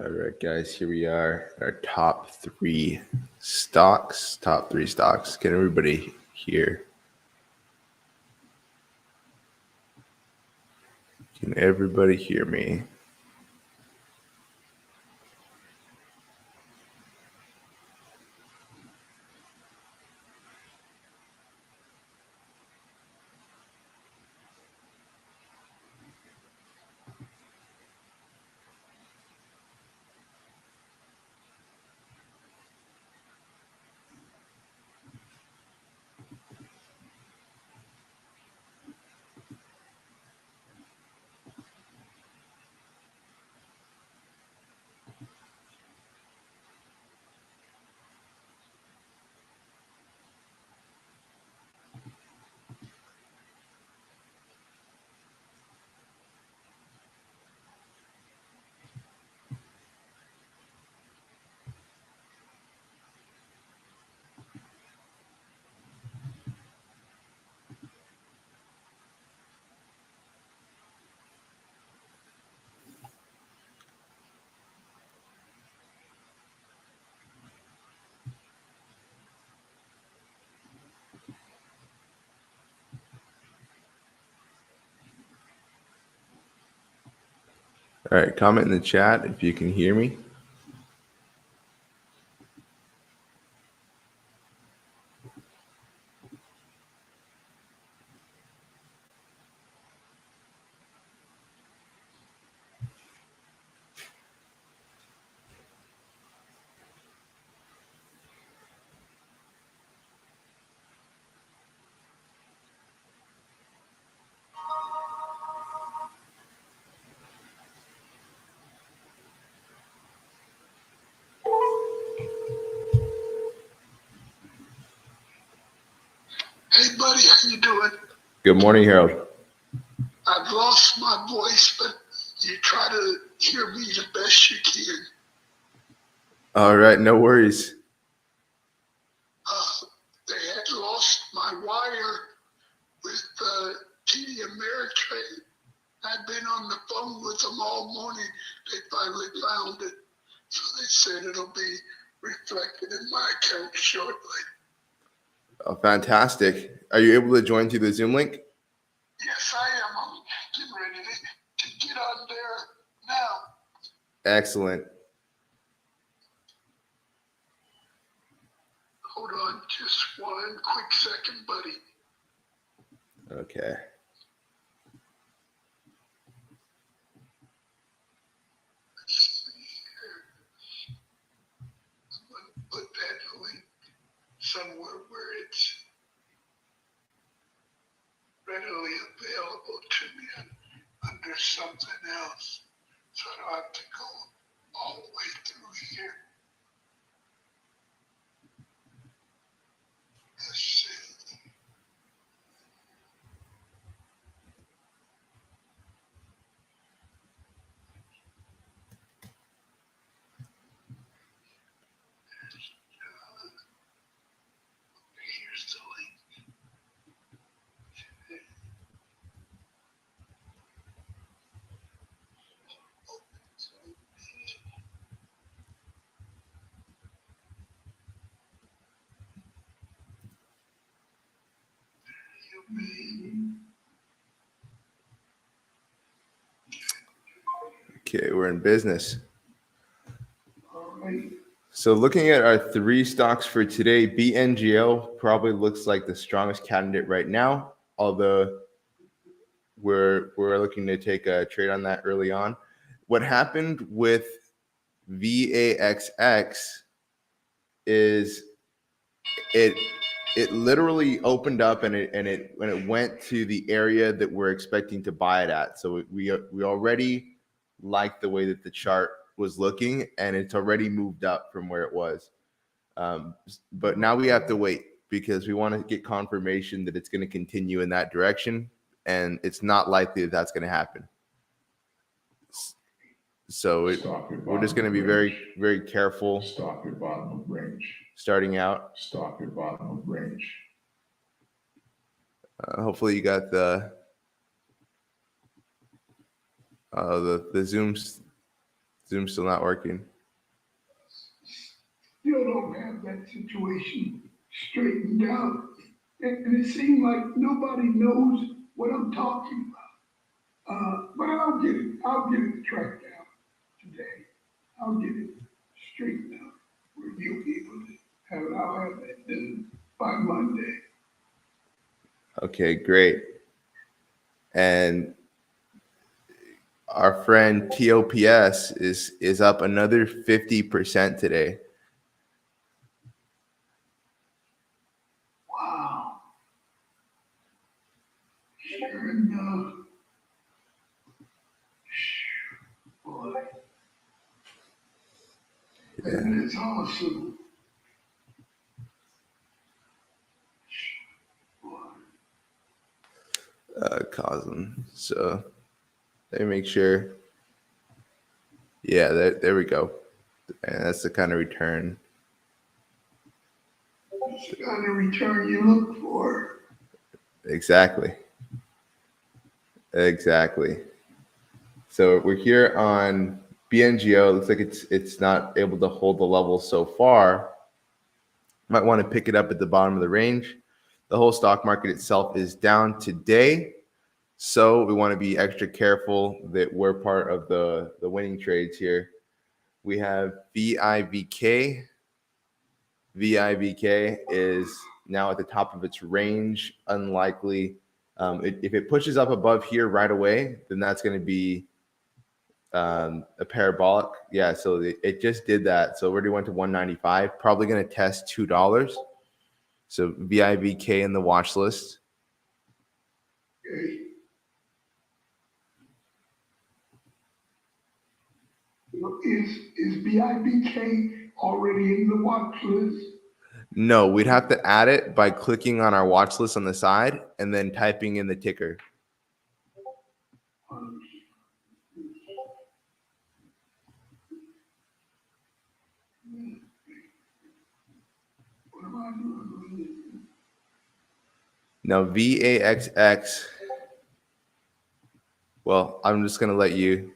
All right, guys, here we are. Our top three stocks. Can everybody hear? Can everybody hear me? All right, comment in the chat if you can hear me. Hey, buddy, how you doing? Good morning, Harold. I've lost my voice, but you try to hear me the best you can. All right, no worries. They had lost my wire with TD Ameritrade. I'd been on the phone with them all morning. They finally found it. So they said it'll be reflected in my account shortly. Oh, fantastic. Are you able to join through the Zoom link? Yes, I am. I'm getting ready to get on there now. Excellent. Hold on just one quick second, buddy. Okay. Let's see here. I'm going to put that link somewhere where it's readily available to me under something else, so I don't have to go all the way through here. Let's see. Here's the link. Okay, we're in business. All right. So looking at our three stocks for today, BNGO probably looks like the strongest candidate right now, although we're looking to take a trade on that early on. What happened with VAXX is it literally opened up and it went to the area that we're expecting to buy it at. So we already like the way that the chart was looking, and it's already moved up from where it was. But now we have to wait because we want to get confirmation that it's going to continue in that direction, and it's not likely that that's going to happen. So we're just going to be very, very careful. Stock at bottom of range. Starting out. Stock at bottom of range. Hopefully you got the Zoom's still not working. Still don't have that situation straightened out. And it seems like nobody knows what I'm talking about. But I'll get it tracked out today. I'll get it straightened out where you'll be able to have it. I'll have that done by Monday. Okay, great. And our friend TOPS is up another 50% today. Wow. Sure enough. Boy. That is awesome. Cosm. So let me make sure. Yeah, there we go. And that's the kind of return. That's the kind of return you look for. Exactly. So we're here on BNGO. Looks like it's not able to hold the level so far. Might want to pick it up at the bottom of the range. The whole stock market itself is down today. So we want to be extra careful that we're part of the winning trades here. We have VIVK. VIVK is now at the top of its range. Unlikely. If it pushes up above here right away, then that's going to be a parabolic. Yeah, so it just did that. So already went to 195. Probably going to test $2. So VIVK in the watch list. Okay. Is VIVK already in the watch list? No, we'd have to add it by clicking on our watch list on the side and then typing in the ticker. What am I doing? Now VAXX. Well, I'm just going to let you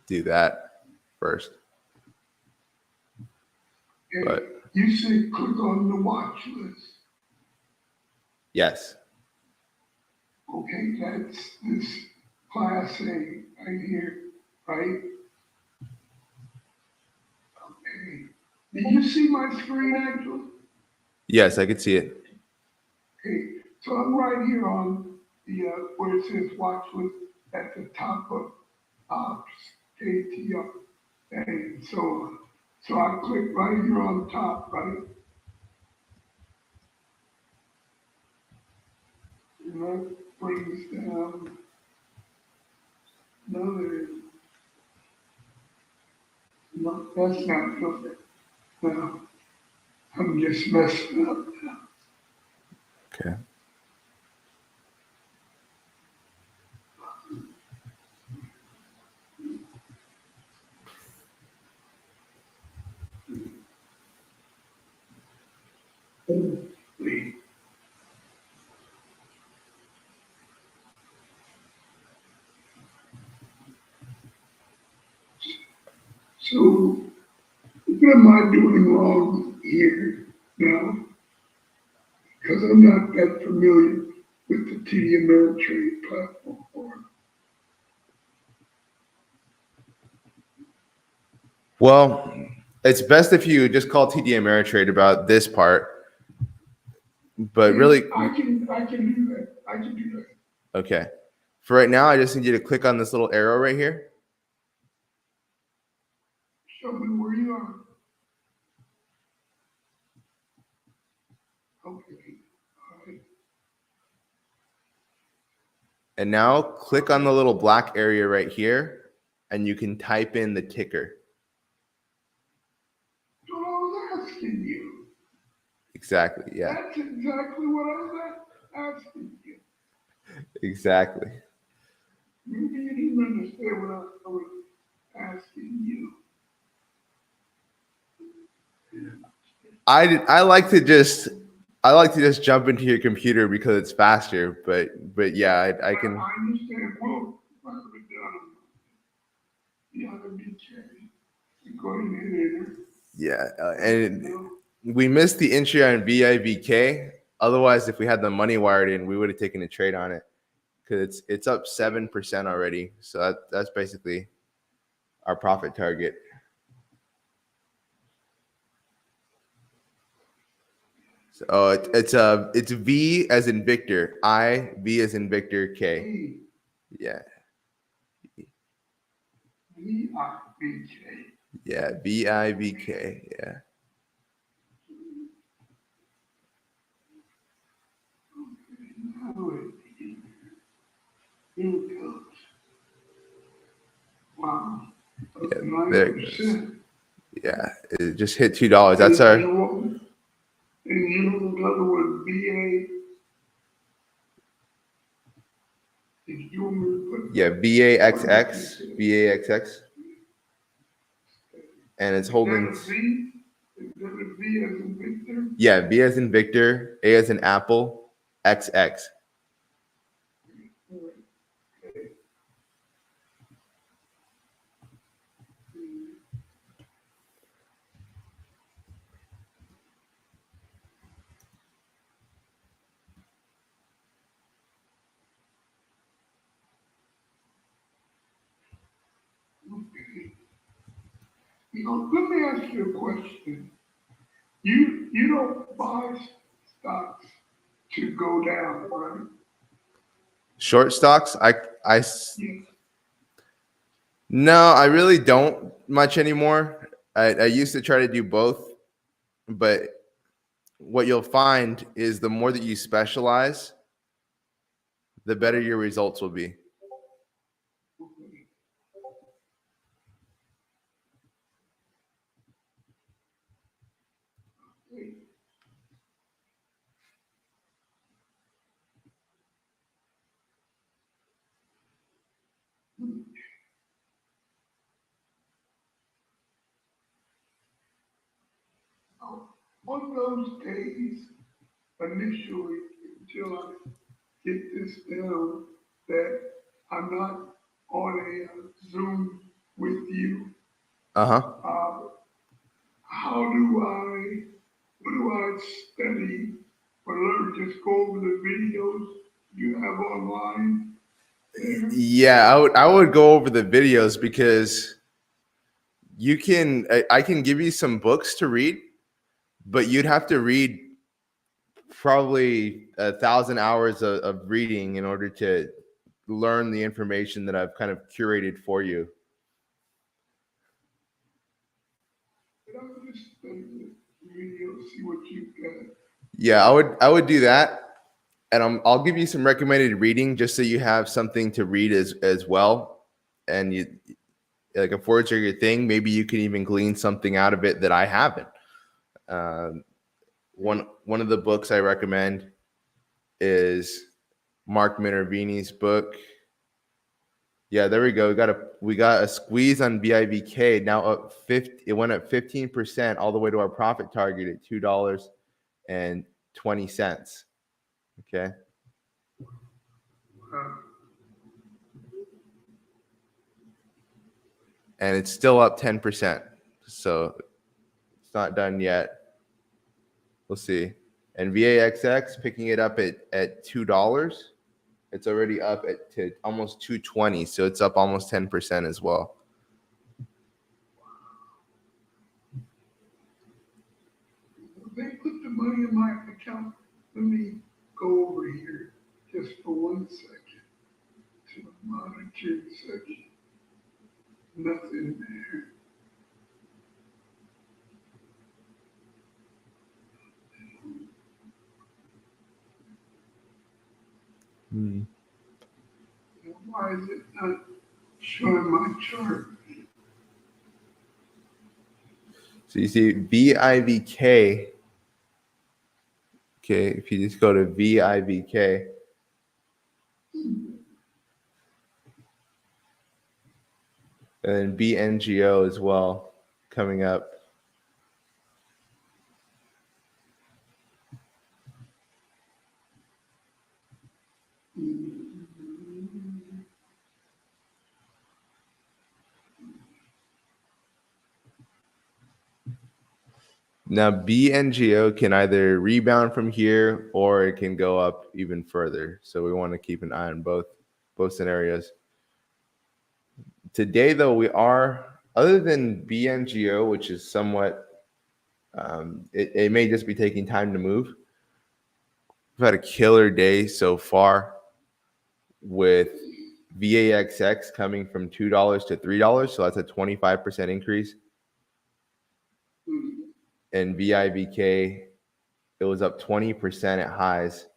do that first. Okay. But You said click on the watch list. yes. Okay, that's this class A right here, right? Okay. Did you see my screen actually? Yes, I could see it. Okay, so I'm right here on the where it says watch list at the top of ops, KTR, and so on. So I click right here on top, right? And that brings down another. No, that's not perfect. No, I'm just messing up now. Okay. Wait. So, what am I doing wrong here now? Because I'm not that familiar with the TD Ameritrade platform. Well, it's best if you just call TD Ameritrade about this part. But really, I can do that. I can do that. okay. For right now, I just need you to click on this little arrow right here. Show me where you are. Okay. All right. And now click on the little black area right here, and you can type in the ticker. So I was asking you. Exactly, yeah. That's exactly what I was asking you. Exactly. Maybe you didn't understand what I was asking you. I like to just jump into your computer because it's faster, but yeah, I can. I understand. Well, VIVK. Go ahead. Yeah, and we missed the entry on VIVK. Otherwise, if we had the money wired in, we would have taken a trade on it because it's up 7% already. So that's basically our profit target. So it's V as in Victor, I, V as in Victor, K. Yeah. VIVK. Yeah, VIVK. Yeah. Here it comes. Wow. Yeah, 9%. there it goes. Yeah, it just hit $2. That's our. And you know the other one, VA. If you want me to put Yeah, VAXX, VAXX, and it's holding. Is that a V as in Victor? Yeah, V as in Victor, A as in Apple, XX. Okay. Let me ask you a question. You don't buy stocks to go down, right? Short stocks, Yes. No, I really don't much anymore. I used to try to do both, but what you'll find is the more that you specialize, the better your results will be. On those days, initially, until I get this down, that I'm not on a Zoom with you, Uh-huh. what do I study or learn? Just go over the videos you have online there? Yeah, I would go over the videos because I can give you some books to read, but you'd have to read probably 1,000 hours of reading in order to learn the information that I've kind of curated for you. But I would just study the videos, see what you've got. Yeah, I would do that, and I'll give you some recommended reading just so you have something to read as well, and you like if words are your thing, maybe you can even glean something out of it that I haven't. One of the books I recommend is Mark Minervini's book. Yeah, there we go. We got a squeeze on VIVK now up 50. It went up 15% all the way to our profit target at $2.20. Okay. And it's still up 10%. So it's not done yet. We'll see. And VAXX picking it up at $2. It's already up to almost 220. So it's up almost 10% as well. They put the money in my account. Let me go over here just for 1 second to the monitoring section. Nothing there. Why is it not showing my chart? So you see VIVK. Okay, if you just go to VIVK. And then BNGO as well coming up. Now BNGO can either rebound from here or it can go up even further. So we want to keep an eye on both scenarios. Today, though, we are, other than BNGO, which is somewhat, it may just be taking time to move. We've had a killer day so far with VAXX coming from $2 to $3. So that's a 25% increase. And VIVK, it was up 20% at highs.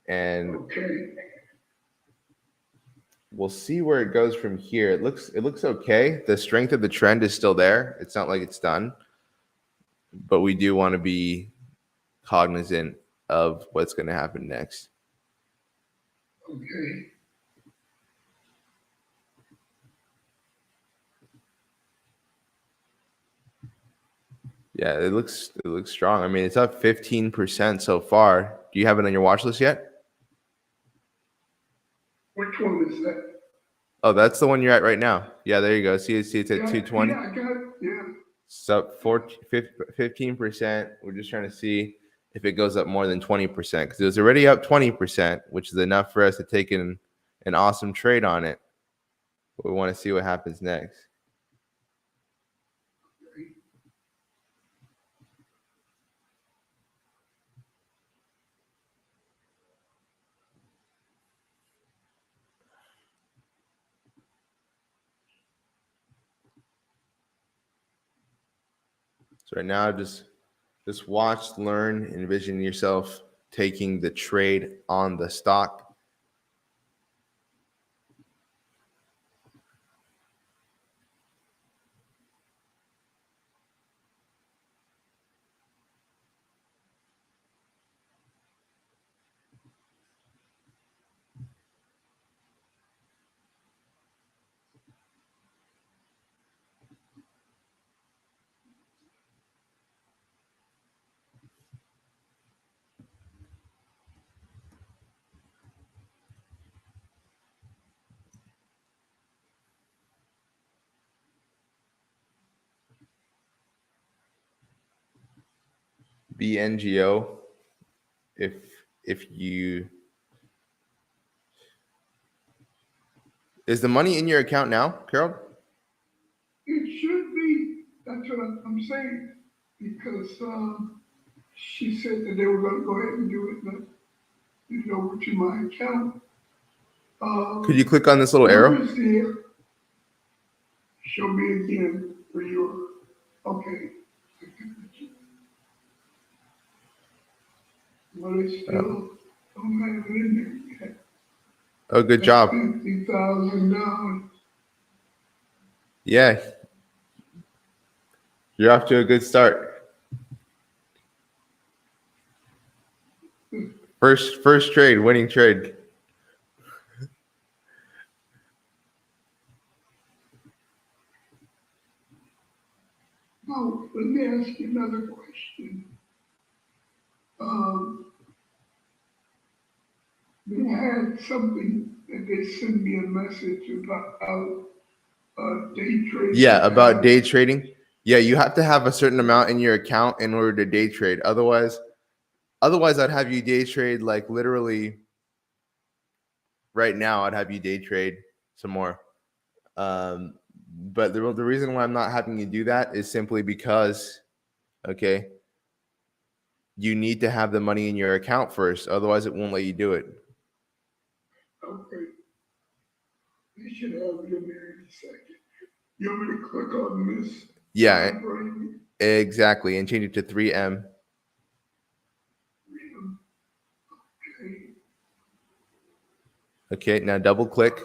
And Okay. we'll see where it goes from here. It looks okay. The strength of the trend is still there. It's not like it's done. But we do want to be cognizant of what's going to happen next. Okay. Yeah, it looks strong. I mean, it's up 15% so far. Do you have it on your watch list yet? Which one is that? Oh, that's the one you're at right now. Yeah, there you go. See, it's at 220. Yeah, I got it. Yeah. It's up 15%. We're just trying to see if it goes up more than 20% because it was already up 20%, which is enough for us to take an awesome trade on it. But we want to see what happens next. So right now, just watch, learn, envision yourself taking the trade on the stock. BNGO, if you, is the money in your account now, Carol? It should be. That's what I'm saying. Because she said that they were going to go ahead and do it, but it's over to my account. Could you click on this little arrow? Where is the, show me again for your, okay. But I still don't have it in there yet. Oh, good job. $50,000. Yeah. You're off to a good start. First trade, winning trade. Now, let me ask you another question. They had something that they sent me a message about day trading. Yeah, about day trading. Yeah, you have to have a certain amount in your account in order to day trade. Otherwise, I'd have you day trade like literally right now. I'd have you day trade some more. But the reason why I'm not having you do that is simply because, okay, you need to have the money in your account first. Otherwise, it won't let you do it. Okay. You should have it in there in a second. You want me to click on this? Yeah, exactly. And change it to 3M. Okay. Okay, now double click.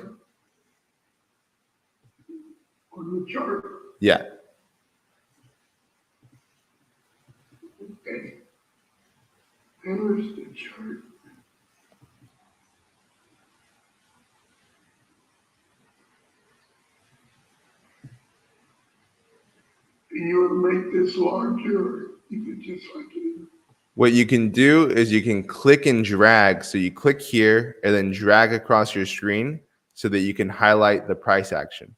On the chart. Yeah. Okay. There's the chart. You want to make this larger, or you could just like it. What you can do is you can click and drag. So you click here and then drag across your screen so that you can highlight the price action.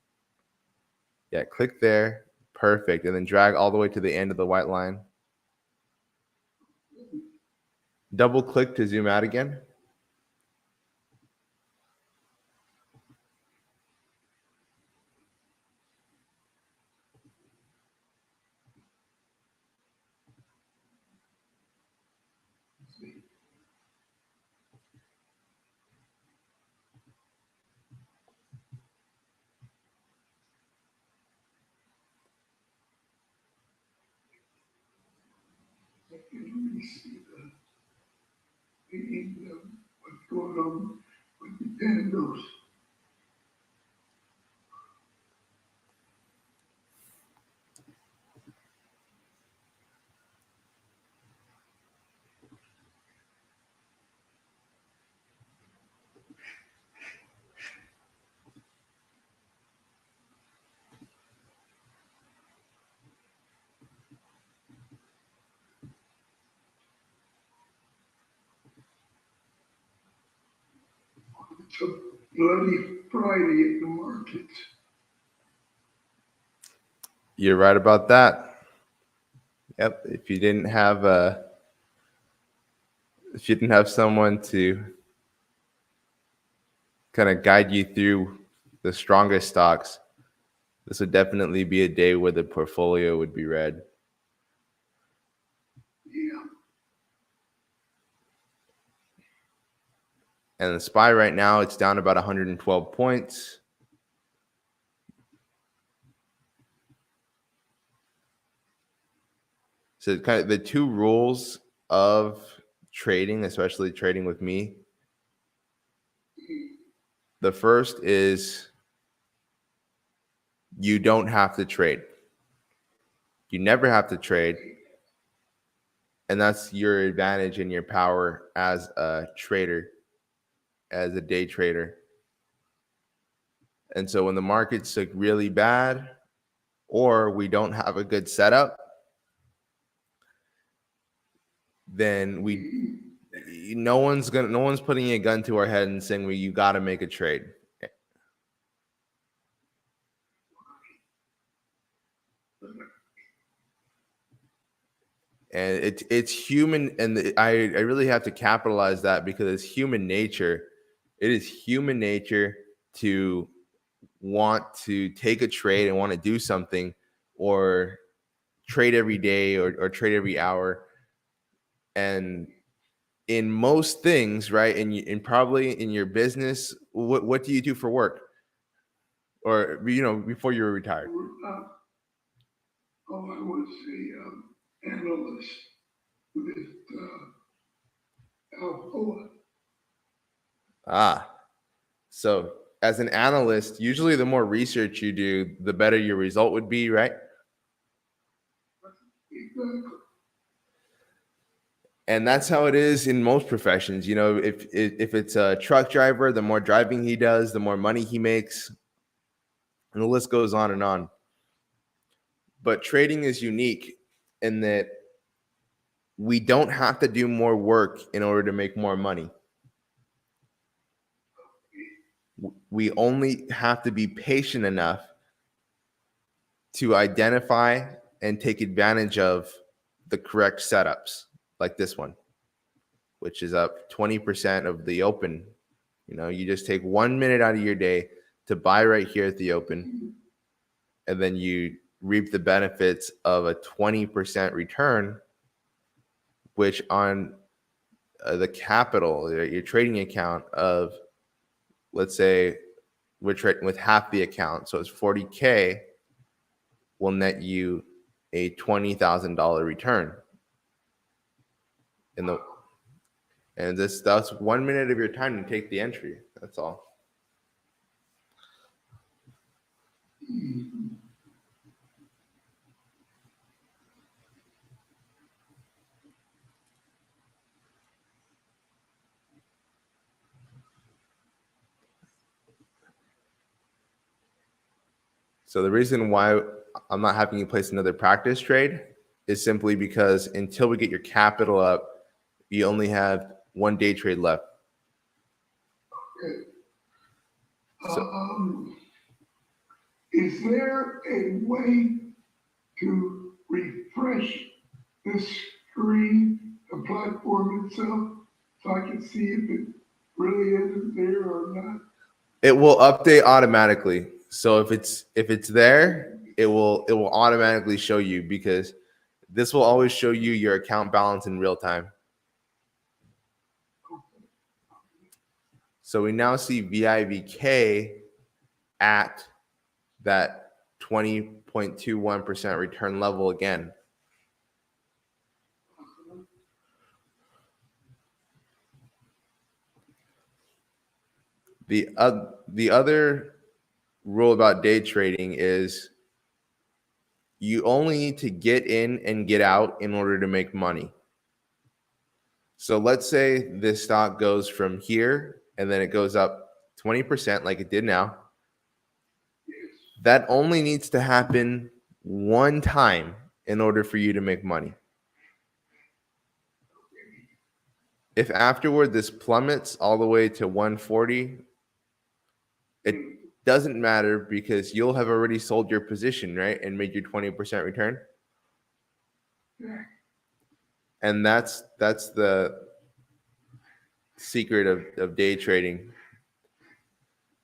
Yeah, click there, Perfect. And then drag all the way to the end of the white line. Double click to zoom out again. I can really see what's going on with the candles. It's a bloody Friday at the markets. You're right about that. Yep. If you didn't have someone to kind of guide you through the strongest stocks, this would definitely be a day where the portfolio would be red. Yeah. And the SPY right now, it's down about 112 points. So kind of the two rules of trading, especially trading with me. The first is you don't have to trade. You never have to trade. And that's your advantage and your power as a trader, as a day trader. And so when the markets look really bad or we don't have a good setup, then no one's putting a gun to our head and saying, well, you got to make a trade. And it's human, and I really have to capitalize that because it's human nature. It is human nature to want to take a trade and want to do something, or trade every day or trade every hour. And in most things, right, and probably in your business, what do you do for work? Or before you were retired? I was an analyst with Alcoa. So as an analyst, usually the more research you do, the better your result would be, right? Exactly. And that's how it is in most professions. If it's a truck driver, the more driving he does, the more money he makes, and the list goes on and on. But trading is unique in that we don't have to do more work in order to make more money. We only have to be patient enough to identify and take advantage of the correct setups, like this one, which is up 20% of the open. You just take 1 minute out of your day to buy right here at the open, and then you reap the benefits of a 20% return, which on the capital, your trading account of, let's say we're trading with half the account, so it's 40K, will net you a $20,000 return. And that's 1 minute of your time to take the entry. That's all. So the reason why I'm not having you place another practice trade is simply because until we get your capital up, you only have 1 day trade left. Okay. Is there a way to refresh the screen, the platform itself, so I can see if it really isn't there or not? It will update automatically. So if it's there, it will automatically show you, because this will always show you your account balance in real time. So we now see VIVK at that 20.21% return level again. The other rule about day trading is you only need to get in and get out in order to make money. So let's say this stock goes from here and then it goes up 20% like it did now. That only needs to happen one time in order for you to make money. If afterward this plummets all the way to 140, it doesn't matter, because you'll have already sold your position, right? And made your 20% return. Yeah. And that's the secret of day trading.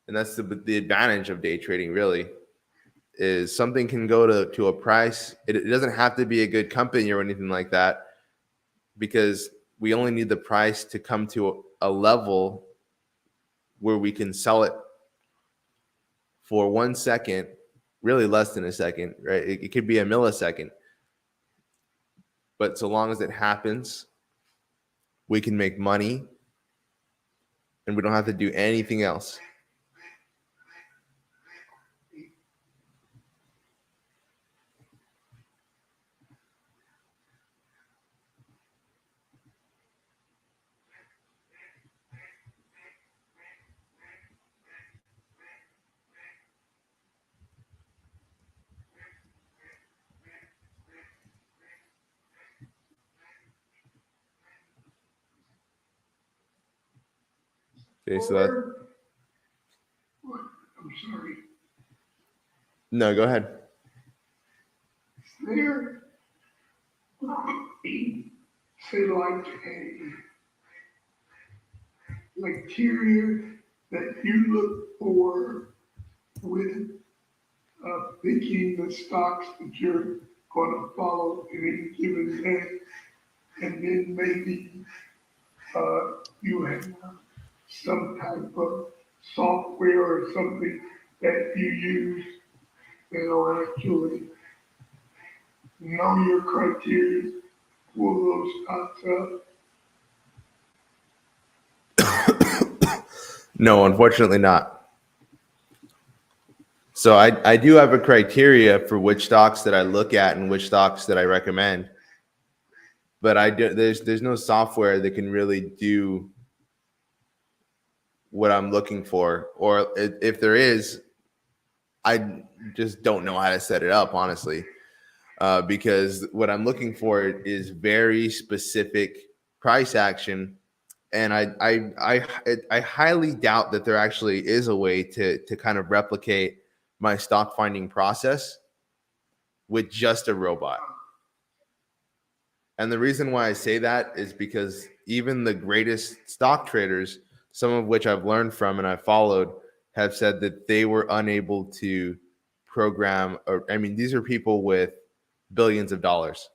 And that's the advantage of day trading, really, is something can go to a price. It doesn't have to be a good company or anything like that, because we only need the price to come to a level where we can sell it for 1 second, really less than a second, right? It could be a millisecond. But so long as it happens, we can make money and we don't have to do anything else. Okay, so that. What? I'm sorry. No, go ahead. Is there, say, like a criteria that you look for with picking the stocks that you're going to follow in any given day, and then maybe you have some type of software or something that you use that'll actually know your criteria, pull those stocks up? No, unfortunately not. So I do have a criteria for which stocks that I look at and which stocks that I recommend. But there's no software that can really do what I'm looking for. Or if there is, I just don't know how to set it up, honestly. Because what I'm looking for is very specific price action. And I highly doubt that there actually is a way to kind of replicate my stock finding process with just a robot. And the reason why I say that is because even the greatest stock traders, some of which I've learned from and I've followed, have said that they were unable to program, or I mean, these are people with billions of dollars,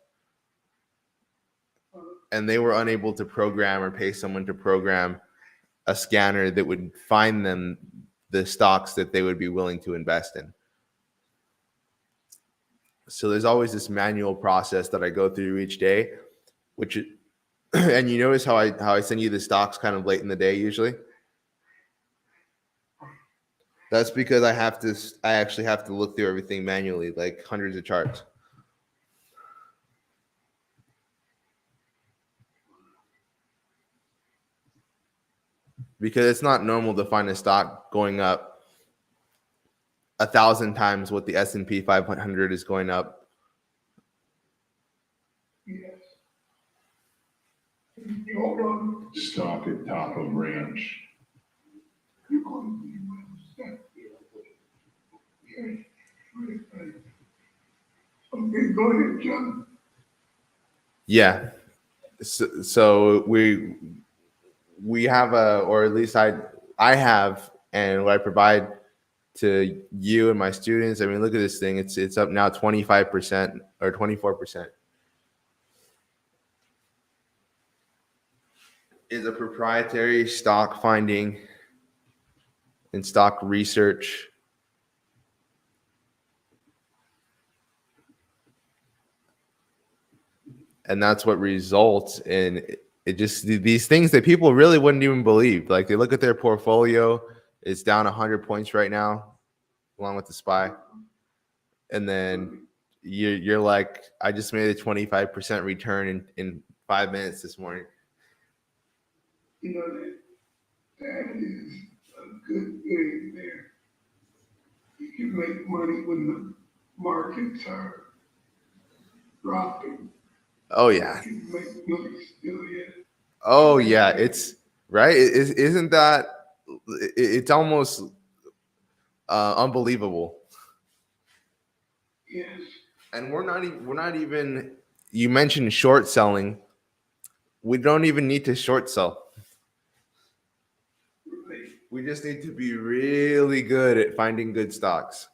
and they were unable to program or pay someone to program a scanner that would find them the stocks that they would be willing to invest in. So there's always this manual process that I go through each day, which, and you notice how I send you the stocks kind of late in the day usually. That's because I actually have to look through everything manually, like hundreds of charts. Because it's not normal to find a stock going up 1,000 times what the S&P 500 is going up. Yes. Hold on. Stock at top of range. You're going to be well set. Okay. Okay, go ahead, John. Yeah. So we have or at least I have, and what I provide to you and my students. I mean, look at this thing. It's up now 25% or 24%. Is a proprietary stock finding and stock research. And that's what results in it, just these things that people really wouldn't even believe. Like they look at their portfolio, it's down 100 points right now, along with the SPY. And then you're like, I just made a 25% return in 5 minutes this morning. You know, that is a good thing there. You can make money when the markets are dropping. Oh yeah. You can make money still yet. Oh yeah. It's right. Isn't that? It's almost unbelievable. Yes. And we're not even. You mentioned short selling. We don't even need to short sell. Right. We just need to be really good at finding good stocks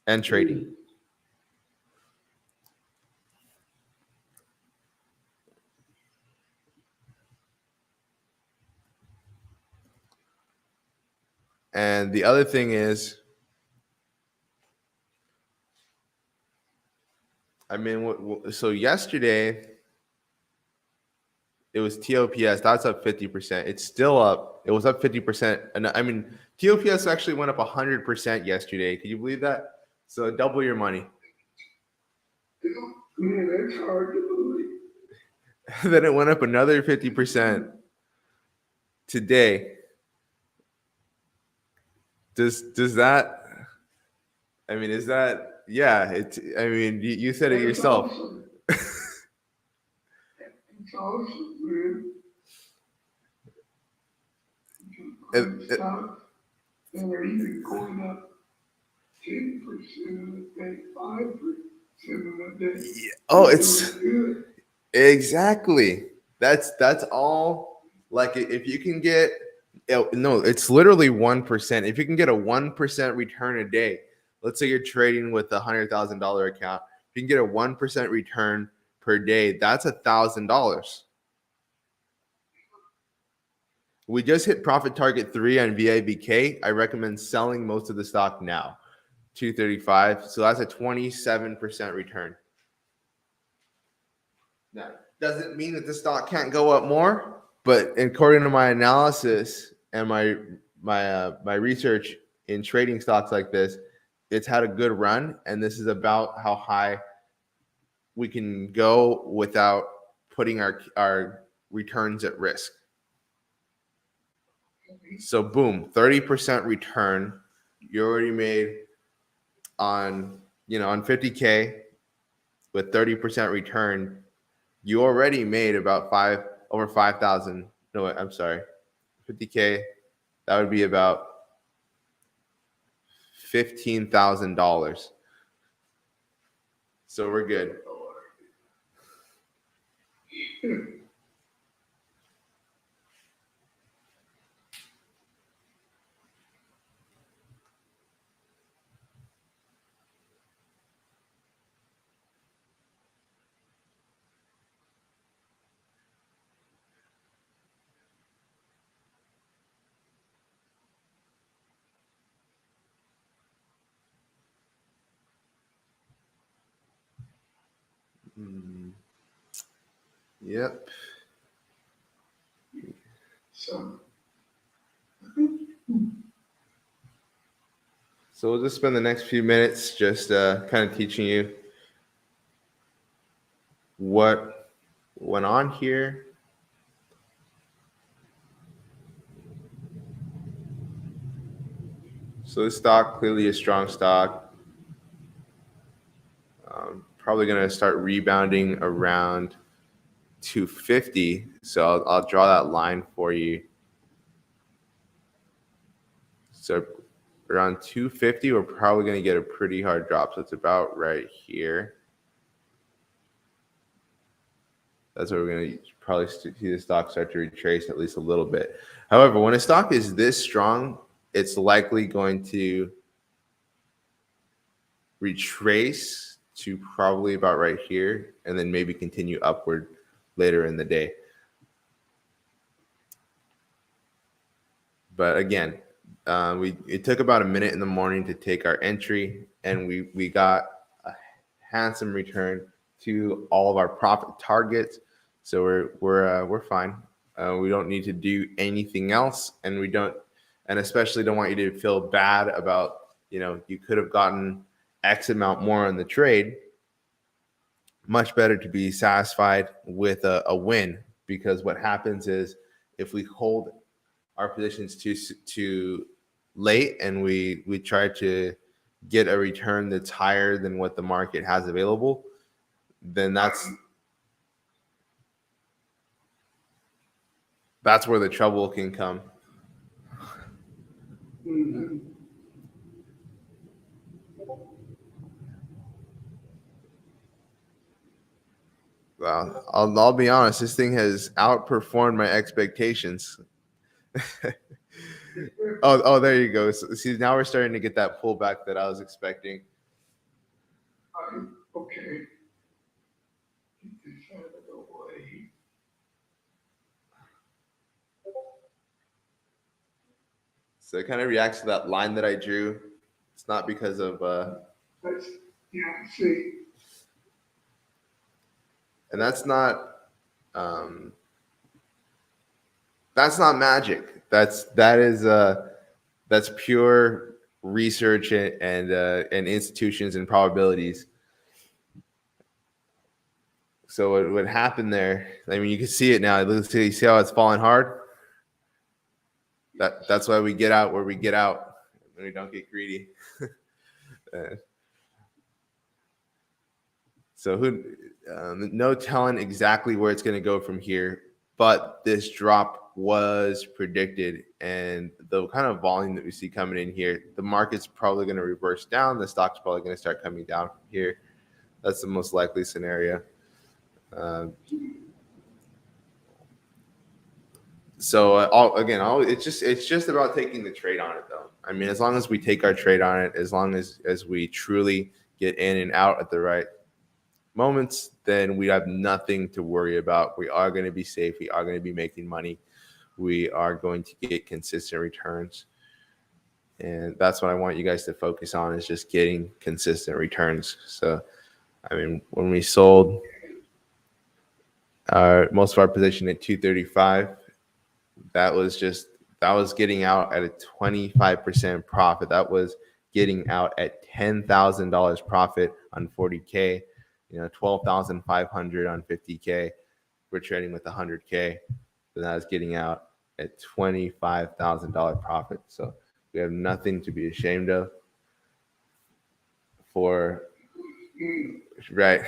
and trading. And the other thing is, I mean, so yesterday it was TOPS. That's up 50%. It's still up. It was up 50%. And I mean, TOPS actually went up 100% yesterday. Can you believe that? So double your money. Man, that's hard to believe. Then it went up another 50% today. Does that? I mean, is that? Yeah. I mean, you said it yourself. Awesome. It's awesome, man. Stocks that are even going up 10% of the day, 5% of the day. Yeah. Oh, They're it's doing good. exactly. That's all. Like if you can get no, it's literally 1%. If you can get a 1% return a day, let's say you're trading with $100,000 account, if you can get a 1% return per day, that's $1,000. We just hit profit target 3 on VIVK. I recommend selling most of the stock now, 235. So that's a 27% return. Now, doesn't mean that the stock can't go up more, but according to my analysis and my research in trading stocks like this, it's had a good run, and this is about how high we can go without putting our returns at risk. So boom, 30% return. You already made on 50K with 30% return. You already made about over 5,000. No, I'm sorry, 50K. That would be about $15,000. So we're good. Yep. So we'll just spend the next few minutes just kind of teaching you what went on here. So this stock, clearly a strong stock. Probably going to start rebounding around 250. So I'll draw that line for you. So around 250, we're probably going to get a pretty hard drop. So it's about right here. That's where we're going to probably see the stock start to retrace at least a little bit. However, when a stock is this strong, it's likely going to retrace to probably about right here and then maybe continue upward later in the day. But again, it took about a minute in the morning to take our entry, and we got a handsome return to all of our profit targets. So we're fine. We don't need to do anything else, and especially don't want you to feel bad about, you could have gotten X amount more on the trade. Much better to be satisfied with a win, because what happens is if we hold our positions too late and we try to get a return that's higher than what the market has available, then that's where the trouble can come. Mm-hmm. Well, I'll be honest, this thing has outperformed my expectations. Oh, there you go. So, see, now we're starting to get that pullback that I was expecting. Okay. Get this out of the way. So it kind of reacts to that line that I drew. It's not because of See. And that's not magic. That's pure research and institutions and probabilities. So what would happen there? I mean, you can see it now. You see how it's falling hard. That's why we get out where we get out, and we don't get greedy. So no telling exactly where it's going to go from here, but this drop was predicted, and the kind of volume that we see coming in here, the market's probably going to reverse down. The stock's probably going to start coming down from here. That's the most likely scenario. It's just about taking the trade on it, though. I mean, as long as we take our trade on it, as long as we truly get in and out at the right moments, then we have nothing to worry about. We are going to be safe. We are going to be making money. We are going to get consistent returns. And that's what I want you guys to focus on, is just getting consistent returns. So, I mean, when we sold most of our position at 235, that was getting out at a 25% profit. That was getting out at $10,000 profit on 40K, $12,500 on 50K. We're trading with 100K. So that was getting out at $25,000 profit. So we have nothing to be ashamed of right.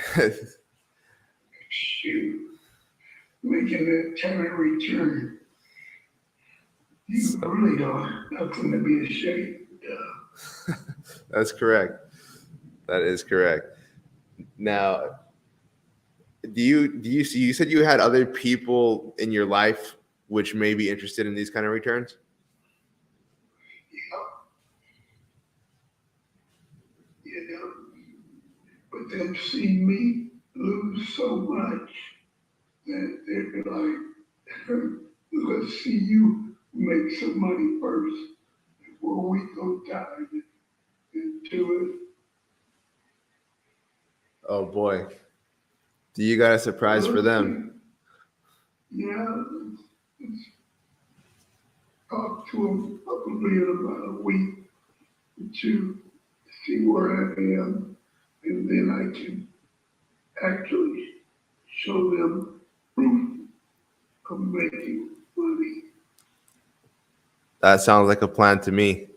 Shoot. Making a 10 return. You really are nothing to be ashamed of. That's correct. That is correct. Now, do you see? You said you had other people in your life which may be interested in these kind of returns. But they've seen me lose so much that they're like, let's see you make some money first before we go dive into it. Oh boy. Do you got a surprise for them? Yeah, let's talk to them probably in about a week or two, see where I am, and then I can actually show them proof of making money. That sounds like a plan to me.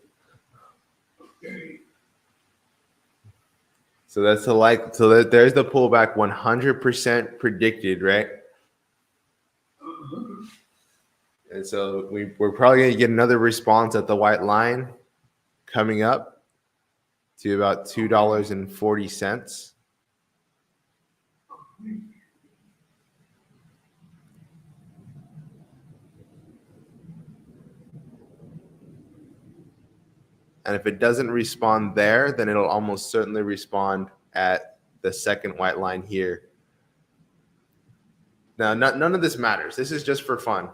Okay. So there's the pullback, 100% predicted, right? And so we're probably going to get another response at the white line coming up to about $2.40. And if it doesn't respond there, then it'll almost certainly respond at the second white line here. Now, none of this matters. This is just for fun.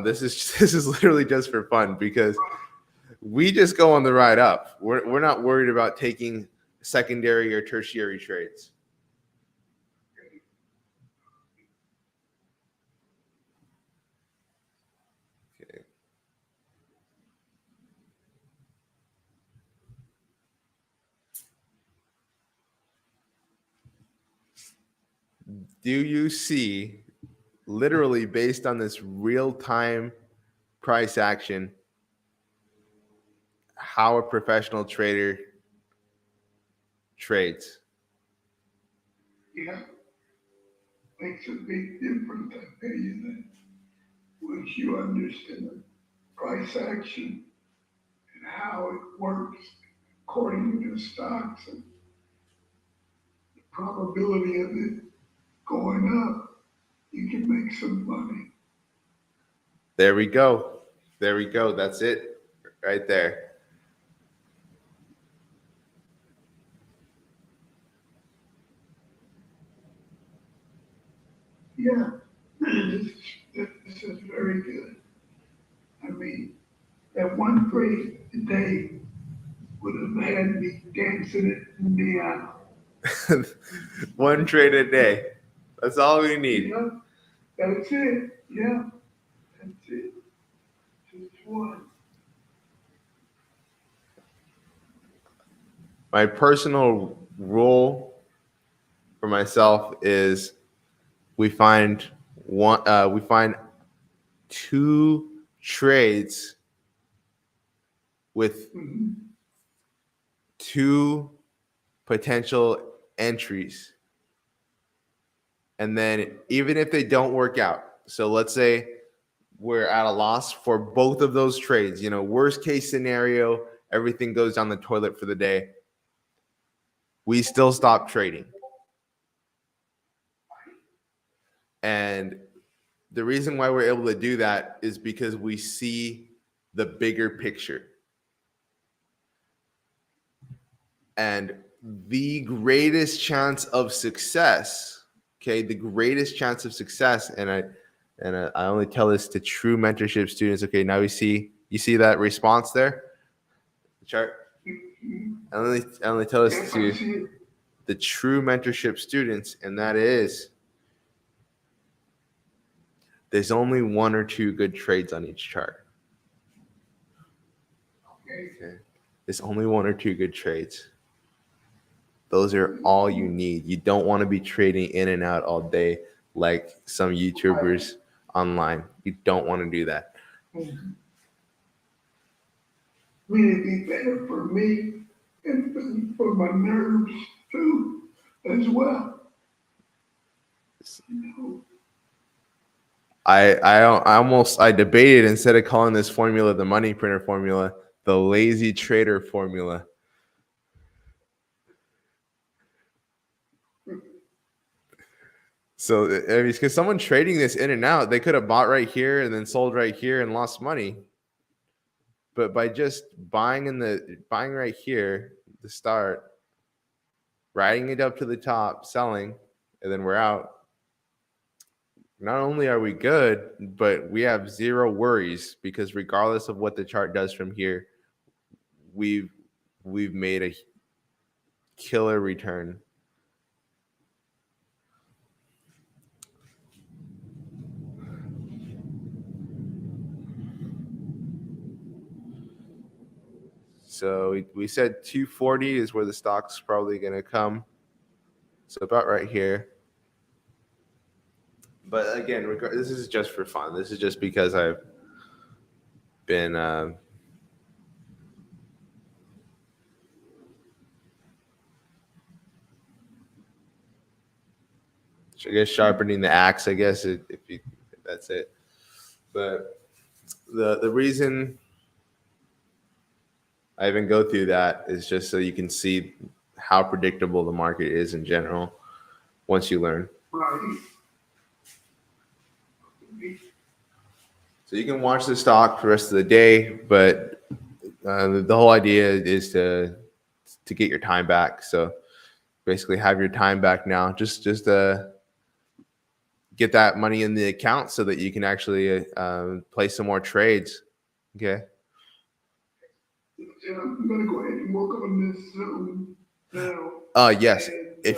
This is literally just for fun because we just go on the ride up. We're not worried about taking secondary or tertiary trades. Okay. Do you see, literally based on this real-time price action, how a professional trader trades? Yeah, makes a big difference, I tell you that. Once you understand price action and how it works according to stocks and the probability of it going up, you can make some money. There we go. There we go. That's it right there. Yeah, this is very good. I mean, that one trade today would have had me dancing it in the aisle. One trade a day. That's all we need. Yeah, that's it. Yeah, that's it. Just one. My personal rule for myself is we find two trades with two potential entries. And then even if they don't work out, so let's say we're at a loss for both of those trades, worst case scenario, everything goes down the toilet for the day. We still stop trading. And the reason why we're able to do that is because we see the bigger picture. And the greatest chance of success, the greatest chance of success, and I only tell this to true mentorship students. Okay, now you see that response there, the chart. I only tell this to the true mentorship students, and that is, there's only one or two good trades on each chart. Okay. There's only one or two good trades. Those are all you need. You don't want to be trading in and out all day like some YouTubers online. You don't want to do that. I mean, it'd be better for me and for my nerves too, as well. I debated, instead of calling this formula the money printer formula, the lazy trader formula. So, I mean, because someone trading this in and out, they could have bought right here and then sold right here and lost money. But by just buying right here, the start, riding it up to the top, selling, and then we're out. Not only are we good, but we have zero worries, because regardless of what the chart does from here, we've made a killer return. So we said 240 is where the stock's probably going to come. So about right here. But again, this is just for fun. This is just because I've been I guess sharpening the axe, I guess, if that's it. But the reason I even go through that. It's just so you can see how predictable the market is in general once you learn. Right. So you can watch the stock for the rest of the day, but the whole idea is to get your time back. So basically have your time back now. Just get that money in the account so that you can actually play some more trades. Okay. And I'm gonna go ahead and work on this Zoom now. Yes. And, If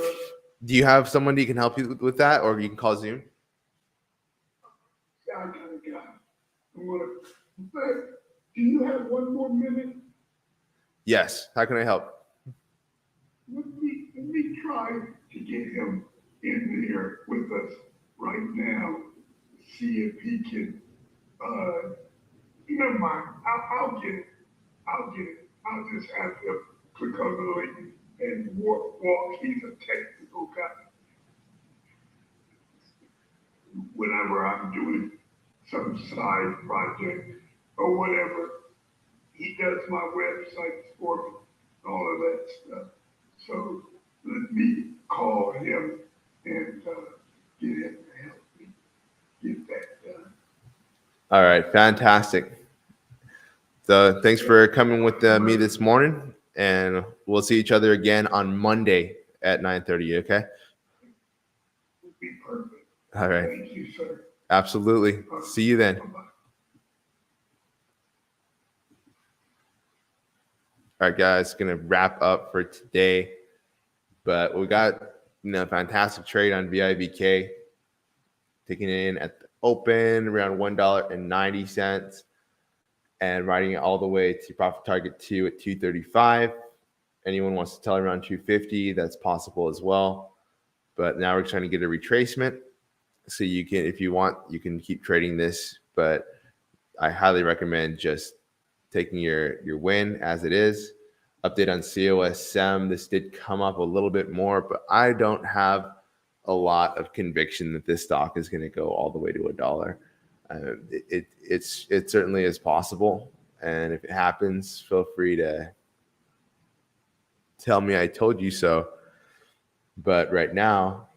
do you have someone who can help you with that, or you can call Zoom? I kind of got it. I'm gonna, but do you have one more minute? Yes. How can I help? Let me try to get him in there with us right now. See if he can, never mind. I'll get it. I'll get it. I'll just have him click on the link and walk. He's a technical guy. Whenever I'm doing some side project or whatever, he does my websites for me, all of that stuff. So let me call him and get him to help me get that done. All right. Fantastic. So thanks for coming with me this morning, and we'll see each other again on Monday at 9:30. Okay. Would be perfect. All right. Thank you, sir. Absolutely. See you then. Bye-bye. All right, guys, gonna wrap up for today, but we got fantastic trade on VIVK, taking it in at the open around $1.90 and riding it all the way to profit target 2 at 235. Anyone wants to tell around 250, that's possible as well. But now we're trying to get a retracement, so you can, if you want, you can keep trading this, but I highly recommend just taking your win as it is. Update on COSM. This did come up a little bit more, but I don't have a lot of conviction that this stock is going to go all the way to $1. It certainly is possible, and if it happens, feel free to tell me I told you so. But right now,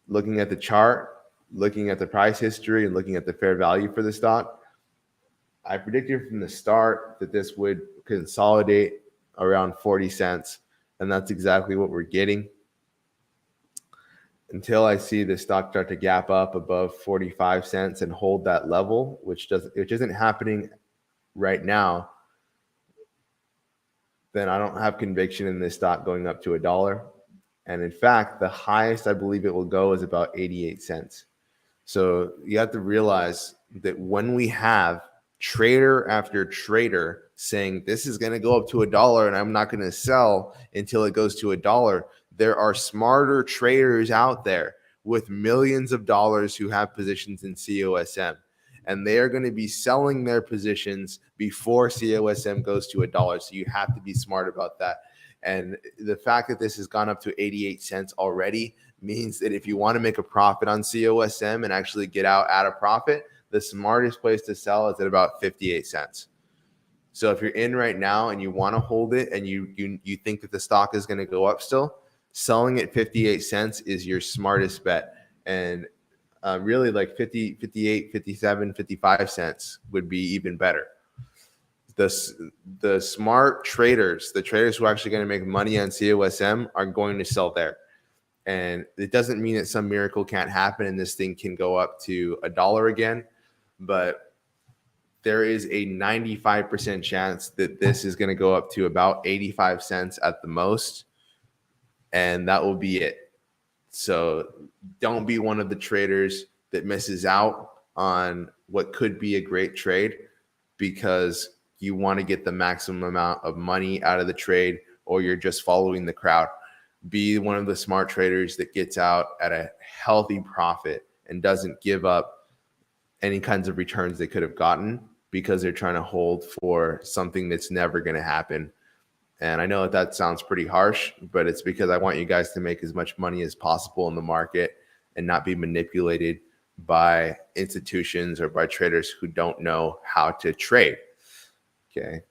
looking at the chart, looking at the price history, and looking at the fair value for the stock, I predicted from the start that this would consolidate around 40 cents, and that's exactly what we're getting. Until I see the stock start to gap up above 45 cents and hold that level, which isn't happening right now, then I don't have conviction in this stock going up to $1. And in fact, the highest I believe it will go is about 88 cents. So you have to realize that when we have trader after trader saying this is going to go up to $1 and I'm not going to sell until it goes to $1, there are smarter traders out there with millions of dollars who have positions in COSM, and they are going to be selling their positions before COSM goes to $1. So you have to be smart about that. And the fact that this has gone up to 88 cents already means that if you want to make a profit on COSM and actually get out at a profit, the smartest place to sell is at about 58 cents. So if you're in right now and you want to hold it and you think that the stock is going to go up still, selling at 58 cents is your smartest bet. And really like 50, 58, 57, 55 cents would be even better. The smart traders, the traders who are actually going to make money on COSM, are going to sell there. And it doesn't mean that some miracle can't happen and this thing can go up to $1 again, but there is a 95% chance that this is going to go up to about 85 cents at the most, and that will be it. So don't be one of the traders that misses out on what could be a great trade because you want to get the maximum amount of money out of the trade, or you're just following the crowd. Be one of the smart traders that gets out at a healthy profit and doesn't give up any kinds of returns they could have gotten because they're trying to hold for something that's never going to happen. And I know that sounds pretty harsh, but it's because I want you guys to make as much money as possible in the market and not be manipulated by institutions or by traders who don't know how to trade. Okay.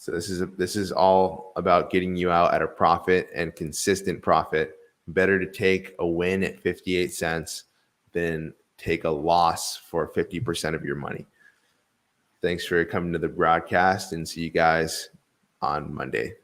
So this is all about getting you out at a profit and consistent profit. Better to take a win at 58 cents than take a loss for 50% of your money. Thanks for coming to the broadcast, and see you guys on Monday.